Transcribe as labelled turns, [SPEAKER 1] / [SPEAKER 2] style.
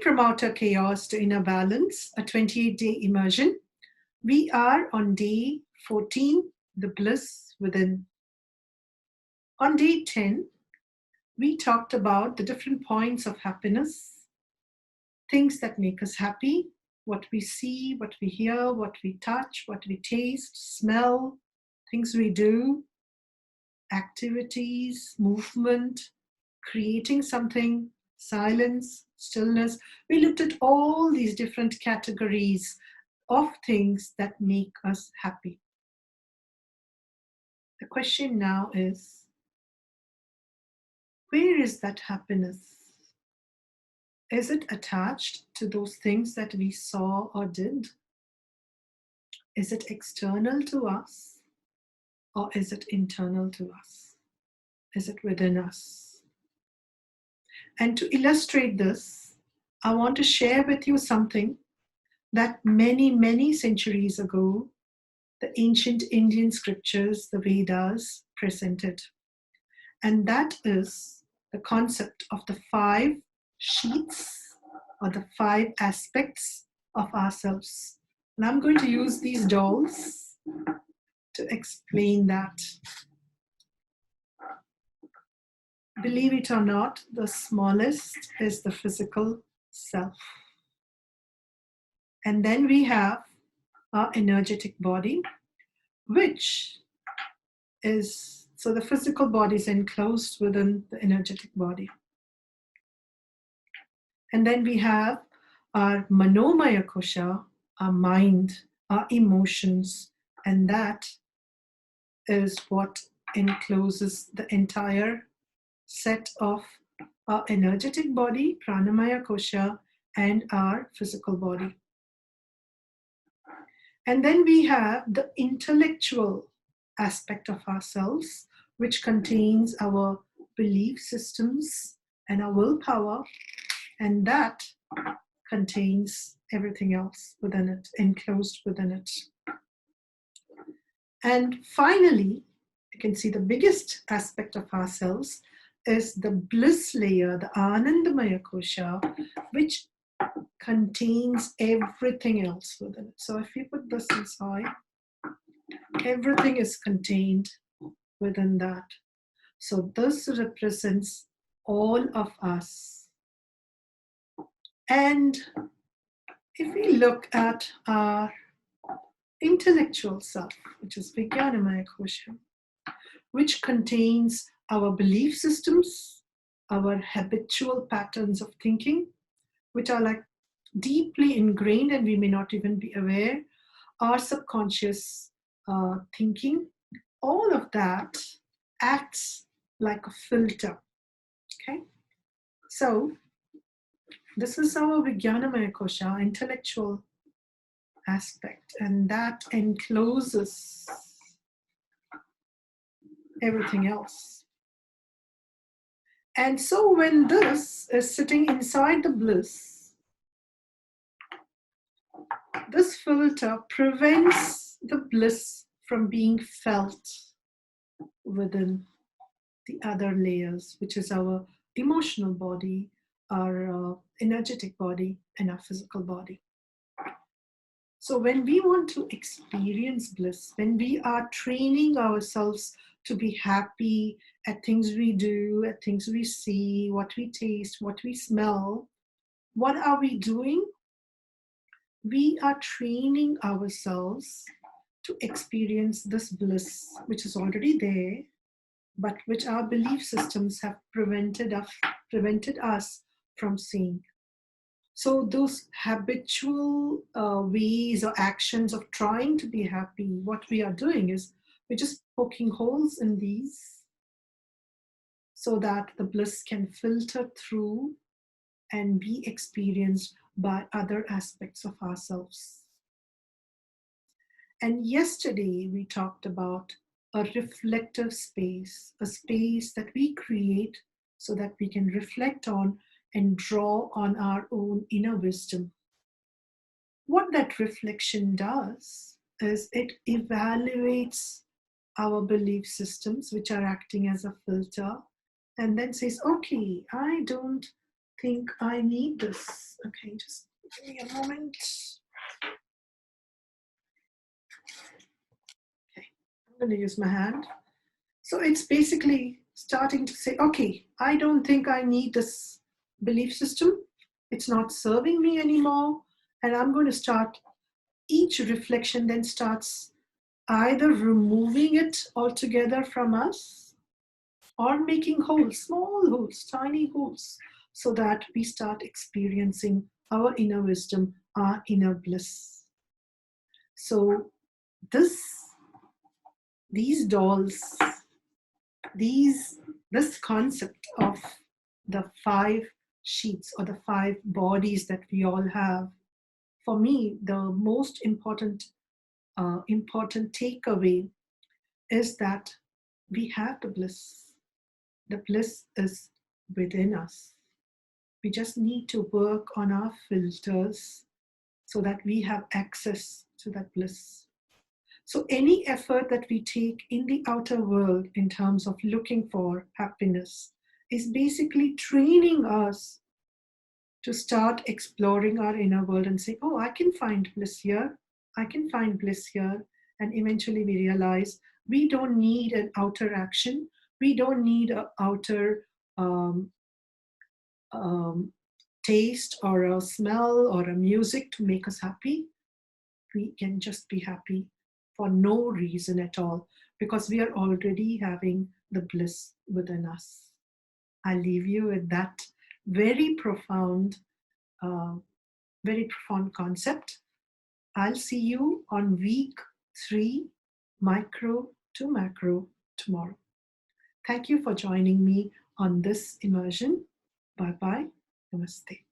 [SPEAKER 1] from outer chaos to inner balance, a 28-day immersion. We are on day 14, the bliss within. On day 10, we talked about the different points of happiness, things that make us happy, what we see, what we hear, what we touch, what we taste, smell, things we do, activities, movement, creating something, silence, stillness. We looked at all these different categories of things that make us happy. The question now is, where is that happiness? Is it attached to those things that we saw or did? Is it external to us? Or is it internal to us? Is it within us? And to illustrate this, I want to share with you something that many, many centuries ago, the ancient Indian scriptures, the Vedas, presented. And that is the concept of the 5 sheets or the 5 aspects of ourselves. And I'm going to use these dolls to explain that. Believe it or not, the smallest is the physical self. And then we have our energetic body, which is, so the physical body is enclosed within the energetic body. And then we have our manomaya kosha, our mind, our emotions, and that is what encloses the entire set of our energetic body, pranamaya kosha, and our physical body. And then we have the intellectual aspect of ourselves, which contains our belief systems and our willpower, and that contains everything else within it, enclosed within it. And finally, you can see the biggest aspect of ourselves is the bliss layer, the Anandamaya Kosha, which contains everything else within it. So if you put this inside, everything is contained within that. So this represents all of us. And if we look at our intellectual self, which is Vijnanamaya Kosha, which contains our belief systems, our habitual patterns of thinking, which are like deeply ingrained and we may not even be aware, our subconscious thinking, all of that acts like a filter. Okay, so this is our Vijnanamaya Kosha, intellectual aspect, and that encloses everything else. And so when this is sitting inside the bliss, this filter prevents the bliss from being felt within the other layers, which is our emotional body, our energetic body, and our physical body. So when we want to experience bliss, when we are training ourselves to be happy at things we do, at things we see, what we taste, what we smell, what are we doing? We are training ourselves to experience this bliss, which is already there, but which our belief systems have prevented us from seeing. So those habitual ways or actions of trying to be happy, what we are doing is we're just poking holes in these so that the bliss can filter through and be experienced by other aspects of ourselves. And yesterday we talked about a reflective space, a space that we create so that we can reflect on and draw on our own inner wisdom. What that reflection does is it evaluates our belief systems, which are acting as a filter, and then says, okay, I don't think I need this. Okay, just give me a moment. Okay, I'm going to use my hand. So it's basically starting to say, okay, I don't think I need this belief system. It's not serving me anymore. And I'm going to start, each reflection then starts either removing it altogether from us or making holes, small holes, tiny holes, so that we start experiencing our inner wisdom, our inner bliss. So this, these dolls, this concept of the 5 sheets or the 5 bodies that we all have, for me, the most important takeaway is that we have the bliss. The bliss is within us. We just need to work on our filters so that we have access to that bliss. So, any effort that we take in the outer world in terms of looking for happiness is basically training us to start exploring our inner world and say, oh, I can find bliss here. I can find bliss here. And eventually we realize we don't need an outer action. We don't need an outer um, um, taste or a smell or a music to make us happy. We can just be happy for no reason at all because we are already having the bliss within us. I leave you with that very profound, uh, very profound concept. I'll see you on week 3, micro to macro, tomorrow. Thank you for joining me on this immersion. Bye bye. Namaste.